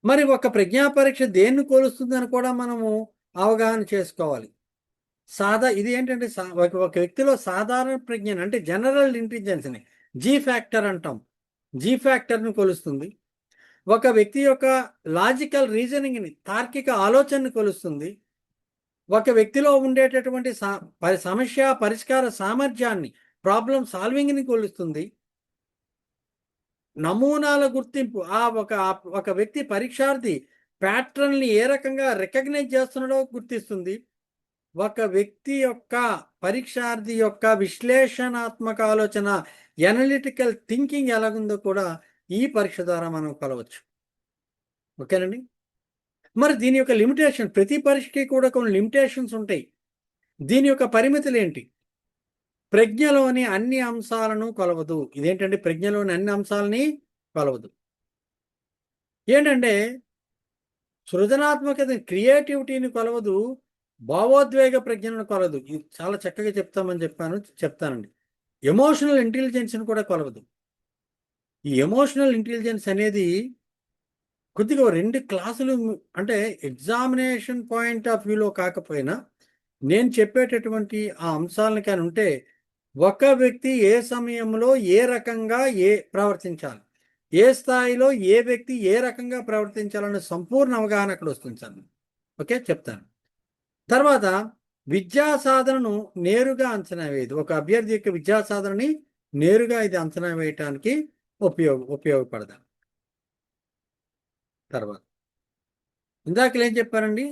మరి ఒక ప్రజ్ఞా పరీక్ష దేన్ని కోలుస్తుందని కూడా మనము అవగాహన చేసుకోవాలి. ఇది ఏంటంటే ఒక వ్యక్తిలో సాధారణ ప్రజ్ఞని అంటే జనరల్ ఇంటెలిజెన్స్ని జీ ఫ్యాక్టర్ అంటాం, జీ ఫ్యాక్టర్ని కొలుస్తుంది. ఒక వ్యక్తి యొక్క లాజికల్ రీజనింగ్ని, తార్కిక ఆలోచనని కొలుస్తుంది. ఒక వ్యక్తిలో ఉండేటటువంటి సమస్య పరిష్కార సామర్థ్యాన్ని, ప్రాబ్లం సాల్వింగ్ని కొలుస్తుంది. నమూనాల గుర్తింపు, ఒక వ్యక్తి పరీక్షార్థి ప్యాటర్న్ని ఏ రకంగా రికగ్నైజ్ చేస్తున్నాడో గుర్తిస్తుంది. ఒక వ్యక్తి యొక్క పరీక్షార్థి యొక్క విశ్లేషణాత్మక ఆలోచన, ఎనలిటికల్ థింకింగ్ ఎలాగుందో కూడా ఈ పరీక్ష ద్వారా మనం కొలవచ్చు. ఓకేనండి. మరి దీని యొక్క లిమిటేషన్, ప్రతి పరీక్షకి కూడా కొన్ని లిమిటేషన్స్ ఉంటాయి. దీని యొక్క పరిమితులు ఏంటి? ప్రజ్ఞలోని అన్ని అంశాలను కొలవదు. ఇదేంటంటే ప్రజ్ఞలోని అన్ని అంశాలని కొలవదు. ఏంటంటే సృజనాత్మకత, క్రియేటివిటీని కొలవదు, భావోద్వేగ ప్రజ్ఞను కొలదు. ఇది చాలా చక్కగా చెప్తానండి. ఎమోషనల్ ఇంటెలిజెన్స్ని కూడా కొలవదు. ఈ ఎమోషనల్ ఇంటెలిజెన్స్ అనేది కొద్దిగా 2 క్లాసులు అంటే ఎగ్జామినేషన్ పాయింట్ ఆఫ్ వ్యూలో కాకపోయినా నేను చెప్పేటటువంటి ఆ అంశాలను కానీ ఉంటే, ఒక వ్యక్తి ఏ సమయంలో ఏ రకంగా ప్రవర్తించాలి, ఏ స్థాయిలో ఏ వ్యక్తి ఏ రకంగా ప్రవర్తించాలనే సంపూర్ణ అవగాహన అక్కడ వస్తుంది సార్. ఓకే, చెప్తాను. తర్వాత విద్యా సాధనను నేరుగా అంచనా వేయదు. ఒక అభ్యర్థి యొక్క విద్యా సాధనని నేరుగా ఇది అంచనా వేయటానికి ఉపయోగపడదు. తర్వాత ఇందాకలు ఏం చెప్పారండి?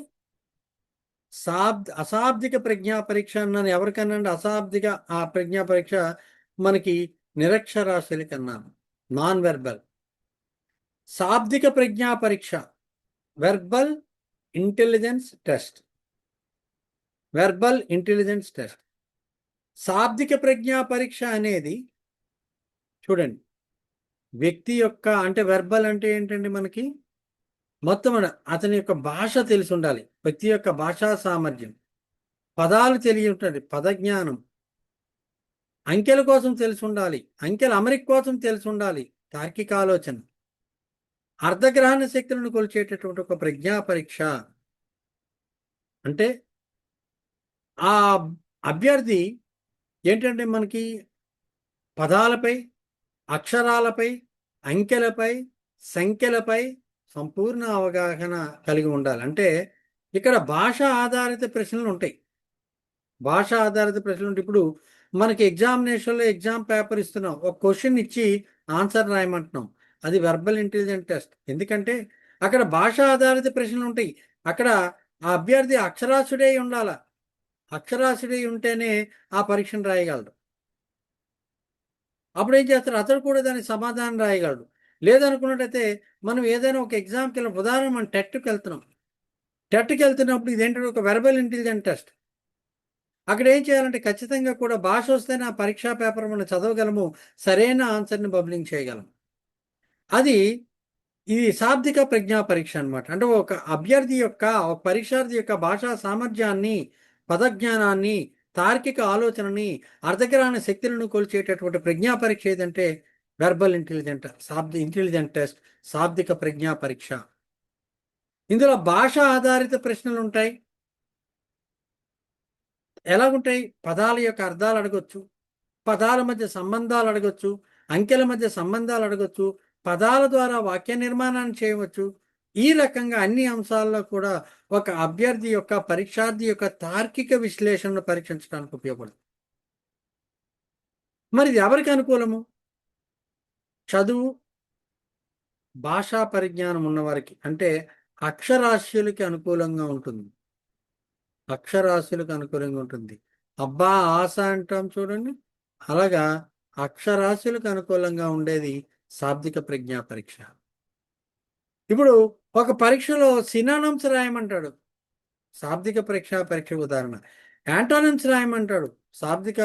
అశాబ్దిక ప్రజ్ఞా పరీక్ష అన్నాను. ఎవరికన్నా అశాబ్దిక ఆ ప్రజ్ఞా పరీక్ష మనకి నిరక్షరాస్యులకి అన్నాను. Non verbal. శాబ్దిక ప్రజ్ఞా పరీక్ష verbal intelligence test. Verbal intelligence test. శాబ్దిక ప్రజ్ఞా పరీక్ష అనేది చూడండి, వ్యక్తి యొక్క అంటే వెర్బల్ అంటే ఏంటండి? మనకి మొత్తం అతని యొక్క భాష తెలిసి ఉండాలి. వ్యక్తి యొక్క భాషా సామర్థ్యం, పదాలు తెలియ ఉంటుంది, పదజ్ఞానం, అంకెల కోసం తెలిసి ఉండాలి, అంకెల అమరిక కోసం తెలిసి ఉండాలి, తార్కిక ఆలోచన, అర్ధగ్రహణ శక్తులను కొలిచేటటువంటి ఒక ప్రజ్ఞా పరీక్ష. అంటే ఆ అభ్యర్థి ఏంటంటే మనకి పదాలపై, అక్షరాలపై, అంకెలపై, సంఖ్యలపై సంపూర్ణ అవగాహన కలిగి ఉండాలి. అంటే ఇక్కడ భాష ఆధారిత ప్రశ్నలు ఉంటాయి. భాష ఆధారిత ప్రశ్నలు ఉంటాయి. ఇప్పుడు మనకి ఎగ్జామినేషన్లో ఎగ్జామ్ పేపర్ ఇస్తున్నాం, ఒక క్వశ్చన్ ఇచ్చి ఆన్సర్ రాయమంటున్నాం. అది వెర్బల్ ఇంటెలిజెంట్ టెస్ట్. ఎందుకంటే అక్కడ భాష ఆధారిత ప్రశ్నలు ఉంటాయి. అక్కడ ఆ అభ్యర్థి అక్షరాస్యుడై ఉండాల. అక్షరాస్యుడై ఉంటేనే ఆ పరీక్షను రాయగలడు. అప్పుడు ఏం చేస్తారు? అతడు కూడా దానికి సమాధానం రాయగలడు. లేదనుకున్నట్టయితే మనం ఏదైనా ఒక ఎగ్జామ్కి వెళ్ళిన ఉదాహరణ మనం టెట్కి వెళ్తున్నాం. టెట్కి వెళ్తున్నప్పుడు ఇదేంటంటే ఒక వెర్బల్ ఇంటెలిజెంట్ టెస్ట్. అక్కడ ఏం చేయాలంటే ఖచ్చితంగా కూడా భాష వస్తేనే ఆ పరీక్షా పేపర్ మనం చదవగలము, సరైన ఆన్సర్ని బబ్లింగ్ చేయగలం. అది ఇది శాబ్దిక ప్రజ్ఞా పరీక్ష అనమాట. అంటే ఒక అభ్యర్థి యొక్క, ఒక పరీక్షార్థి యొక్క భాషా సామర్థ్యాన్ని, పదజ్ఞానాన్ని, తార్కిక ఆలోచనని, అర్ధగ్రహణ శక్తులను కొలిచేటటువంటి ప్రజ్ఞా పరీక్ష ఏదంటే వెర్బల్ ఇంటెలిజెంట్ టెస్ట్, శాబ్దిక ప్రజ్ఞా పరీక్ష. ఇందులో భాష ఆధారిత ప్రశ్నలు ఉంటాయి. ఎలాగుంటాయి? పదాల యొక్క అర్థాలు అడగొచ్చు, పదాల మధ్య సంబంధాలు అడగొచ్చు, అంకెల మధ్య సంబంధాలు అడగొచ్చు, పదాల ద్వారా వాక్య నిర్మాణాన్ని చేయవచ్చు. ఈ రకంగా అన్ని అంశాల్లో కూడా ఒక అభ్యర్థి యొక్క, పరీక్షార్థి యొక్క తార్కిక విశ్లేషణను పరీక్షించడానికి ఉపయోగపడుతుంది. మరి ఇది ఎవరికి అనుకూలము? చదువు, భాషా పరిజ్ఞానం ఉన్నవారికి, అంటే అక్షరాస్యులకి అనుకూలంగా ఉంటుంది. అక్షరాస్యులకు అనుకూలంగా ఉంటుంది. అబ్బా ఆశ అంటాం చూడండి, అలాగా అక్షరాస్యులకు అనుకూలంగా ఉండేది శాబ్దిక ప్రజ్ఞా పరీక్ష. ఇప్పుడు ఒక పరీక్షలో సినానమ్స్ రాయమంటాడు, శాబ్దిక పరీక్ష ఉదాహరణ. యాంటోనిమ్స్ రాయమంటాడు, శాబ్దిక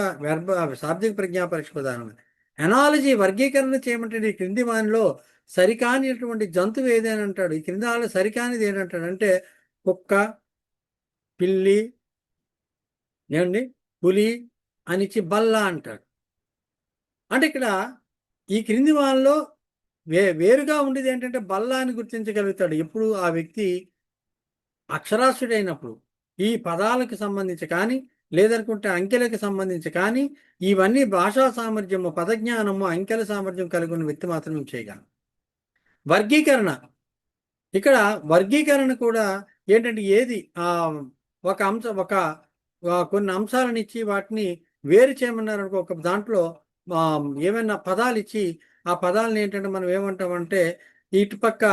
ప్రజ్ఞా పరీక్ష ఉదాహరణ. ఎనాలజీ వర్గీకరణ చేయమంటాడు. ఈ క్రింది వానిలో సరికానిటువంటి జంతువు ఏదైనా అంటాడు. ఈ క్రింది వాళ్ళు సరికానిది ఏంటంటాడు అంటే కుక్క, పిల్లి, ఏమండి, పులి అనిచ్చి బల్ల అంటాడు. అంటే ఇక్కడ ఈ క్రింది వాళ్ళలో వేరుగా ఉండేది ఏంటంటే బల్ల అని గుర్తించగలుగుతాడు ఎప్పుడు ఆ వ్యక్తి అక్షరాస్యుడైనప్పుడు. ఈ పదాలకు సంబంధించి కానీ, లేదనుకుంటే అంకెలకు సంబంధించి కానీ, ఇవన్నీ భాషా సామర్థ్యము, పదజ్ఞానము, అంకెల సామర్థ్యం కలిగి ఉన్న వ్యక్తి మాత్రమే చేయగలరు. వర్గీకరణ, ఇక్కడ వర్గీకరణ కూడా ఏంటంటే ఏది ఒక అంశం, కొన్ని అంశాలను ఇచ్చి వాటిని వేరు చేయమన్నారు అనుకో. ఒక దాంట్లో ఏమైనా పదాలు ఇచ్చి ఆ పదాలను ఏంటంటే మనం ఏమంటామంటే ఇటుపక్క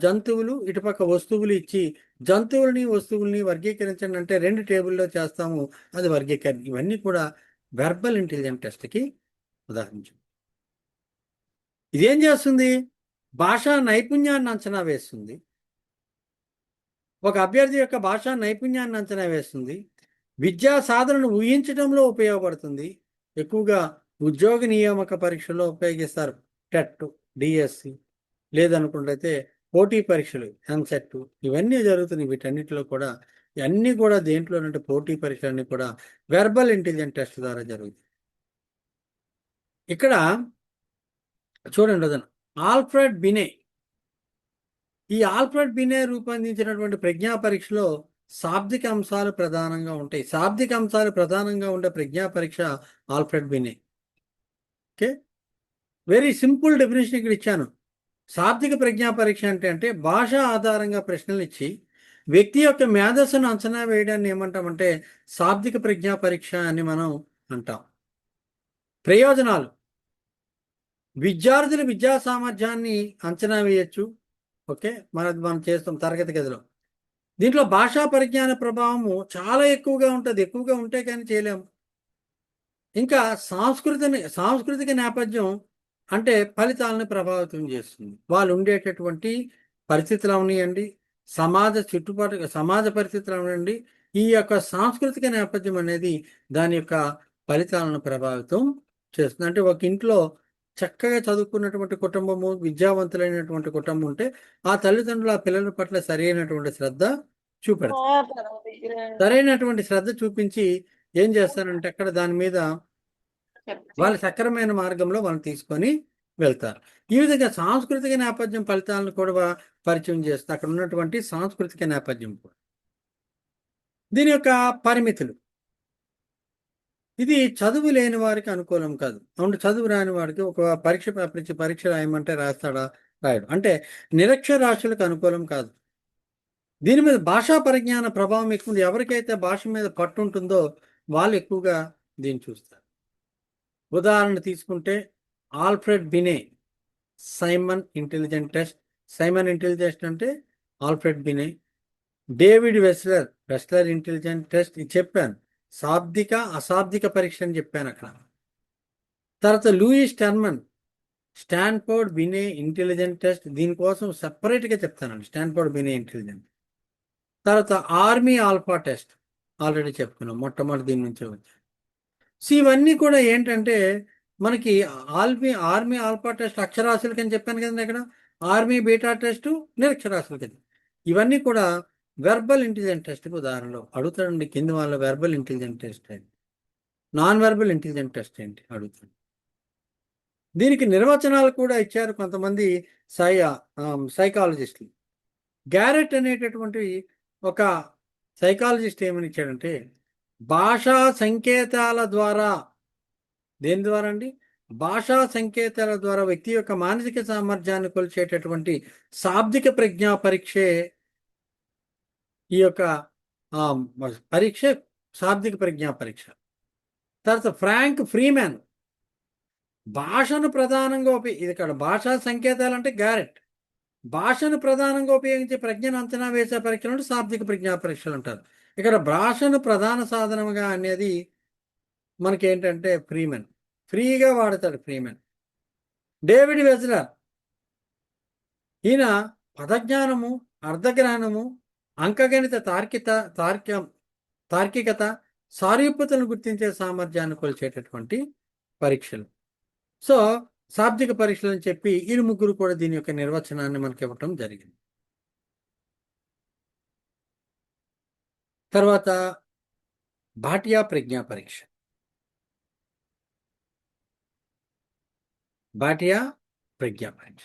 జంతువులు, ఇటుపక్క వస్తువులు ఇచ్చి జంతువుల్ని వస్తువుల్ని వర్గీకరించండి అంటే 2 టేబుల్లో చేస్తాము, అది వర్గీకరణ. ఇవన్నీ కూడా వెర్బల్ ఇంటెలిజెంట్ టెస్ట్కి ఉదాహరించు. ఇదేం చేస్తుంది? భాషా నైపుణ్యాన్ని అంచనా వేస్తుంది. ఒక అభ్యర్థి యొక్క భాషా నైపుణ్యాన్ని అంచనా వేస్తుంది. విద్యా సాధనను ఊహించడంలో ఉపయోగపడుతుంది. ఎక్కువగా ఉద్యోగ నియామక పరీక్షల్లో ఉపయోగిస్తారు. టెట్, డిఎస్సి, లేదనుకుంటే పోటీ పరీక్షలు, ఎంసెట్, ఇవన్నీ జరుగుతున్నాయి. వీటన్నిటిలో కూడా ఇవన్నీ కూడా దేంట్లోనంటే పోటీ పరీక్షలన్నీ కూడా వెర్బల్ ఇంటెలిజెంట్ టెస్ట్ ద్వారా జరుగుతాయి. ఇక్కడ చూడండి అదన ఆల్ఫ్రెడ్ బినే, ఈ ఆల్ఫ్రెడ్ బినే రూపొందించినటువంటి ప్రజ్ఞా పరీక్షలో శాబ్దిక అంశాలు ప్రధానంగా ఉంటాయి. శాబ్దిక అంశాలు ప్రధానంగా ఉండే ప్రజ్ఞా పరీక్ష Alfred బినే. Okay, very simple definition ఇక్కడ ఇచ్చాను. శాబ్దిక ప్రజ్ఞా పరీక్ష అంటే భాష ఆధారంగా ప్రశ్నలు ఇచ్చి వ్యక్తి యొక్క మేధస్సును అంచనా వేయడాన్ని ఏమంటామంటే శాబ్దిక ప్రజ్ఞా పరీక్ష అని మనం అంటాం. ప్రయోజనాలు: విద్యార్థుల విద్యా సామర్థ్యాన్ని అంచనా వేయచ్చు. ఓకే, మనం చేస్తాం తరగతి గదిలో. దీంట్లో భాషా పరిజ్ఞాన ప్రభావము చాలా ఎక్కువగా ఉంటుంది, ఎక్కువగా ఉంటే కానీ చేయలేము. ఇంకా సాంస్కృతిక నేపథ్యం అంటే ఫలితాలను ప్రభావితం చేస్తుంది. వాళ్ళు ఉండేటటువంటి పరిస్థితులు అవనియండి, సమాజ పరిస్థితులు అవనండి, ఈ యొక్క సాంస్కృతిక నేపథ్యం అనేది దాని యొక్క ఫలితాలను ప్రభావితం చేస్తుంది. అంటే ఒక ఇంట్లో చక్కగా చదువుకున్నటువంటి కుటుంబము, విద్యావంతులైనటువంటి కుటుంబం ఉంటే ఆ తల్లిదండ్రులు ఆ పిల్లల పట్ల సరైనటువంటి శ్రద్ధ చూపెడతారు. సరైనటువంటి శ్రద్ధ చూపించి ఏం చేస్తారంటే అక్కడ దాని మీద వాళ్ళు సక్రమైన మార్గంలో వాళ్ళని తీసుకొని వెళ్తారు. ఈ విధంగా సాంస్కృతిక నేపథ్యం ఫలితాలను కూడా పరిచయం చేస్తారు. అక్కడ ఉన్నటువంటి సాంస్కృతిక నేపథ్యం కూడా. దీని యొక్క పరిమితులు: ఇది చదువు లేని వారికి అనుకూలం కాదు. అవును, చదువు రాని వాడికి ఒక పరీక్ష పేపర్ ఇచ్చి పరీక్ష రాయమంటే రాస్తాడా? రాయడు. అంటే నిరక్షరాస్యులకు అనుకూలం కాదు. దీని మీద భాషా పరిజ్ఞాన ప్రభావం ఎక్కువ. ఎవరికైతే భాష మీద పట్టు ఉంటుందో వాళ్ళు ఎక్కువగా దీన్ని చూస్తారు. ఉదాహరణ తీసుకుంటే Alfred బినే Simon intelligent test. Simon intelligent అంటే Alfred బినే. David Wechsler intelligent test, ఇది చెప్పాను. శాబ్దిక అశాబ్దిక పరీక్ష అని చెప్పాను అక్కడ. తర్వాత Louis Terman Stanford బినే intelligent test, దీనికోసం సెపరేట్గా చెప్తానండి, స్టాన్ఫోర్డ్ బినే ఇంటెలిజెంట్. తర్వాత ఆర్మీ ఆల్ఫా టెస్ట్ ఆల్రెడీ చెప్పుకున్నాం, మొట్టమొదటి దీని నుంచి వచ్చి. సో ఇవన్నీ కూడా ఏంటంటే మనకి ఆర్మీ ఆల్ఫా టెస్ట్ అక్షరాస్యులకి అని చెప్పాను కదండి ఇక్కడ. ఆర్మీ బీటా టెస్ట్ నిరక్షరాస్యులకి. ఇవన్నీ కూడా వెర్బల్ ఇంటెలిజెంట్ టెస్ట్కి ఉదాహరణలు. అడుగుతాడండి కింద వాళ్ళ వెర్బల్ ఇంటెలిజెంట్ టెస్ట్ ఏంటి, నాన్ వెర్బల్ ఇంటెలిజెంట్ టెస్ట్ ఏంటి అడుగుతాడు. దీనికి నిర్వచనాలు కూడా ఇచ్చారు కొంతమంది సైకాలజిస్టులు. గ్యారెట్ అనేటటువంటి ఒక సైకాలజిస్ట్ ఏమని ఇచ్చాడంటే భాషా సంకేతాల ద్వారా, దేని ద్వారా అండి? భాషా సంకేతాల ద్వారా వ్యక్తి యొక్క మానసిక సామర్థ్యాన్ని కొలిచేటటువంటి శాబ్దిక ప్రజ్ఞా పరీక్షే ఈ యొక్క పరీక్ష, శాబ్దిక ప్రజ్ఞా పరీక్ష. తర్వాత ఫ్రాంక్ ఫ్రీమ్యాన్ భాషను ప్రధానంగా ఇది ఇక్కడ భాషా సంకేతాలు అంటే గ్యారెట్. భాషను ప్రధానంగా ఉపయోగించే ప్రజ్ఞను అంచనా వేసే పరీక్షలు శాబ్దిక ప్రజ్ఞా పరీక్షలు అంటారు. ఇక్కడ భాషను ప్రధాన సాధనముగా అనేది మనకేంటంటే ఫ్రీగా వాడతాడు ఫ్రీమెన్. డేవిడ్ వెజ్లర్, ఈయన పదజ్ఞానము, అర్థజ్ఞానము, అంకగణిత తార్కికత, సారూప్యతలను గుర్తించే సామర్థ్యాన్ని కొలిచేటటువంటి పరీక్షలు. సో శాబ్దిక పరీక్షలు అని చెప్పి ఈ ముగ్గురు కూడా దీని యొక్క నిర్వచనాన్ని మనకి ఇవ్వటం జరిగింది. తర్వాత భాటియా ప్రజ్ఞా పరీక్ష. భాటియా ప్రజ్ఞా పరీక్ష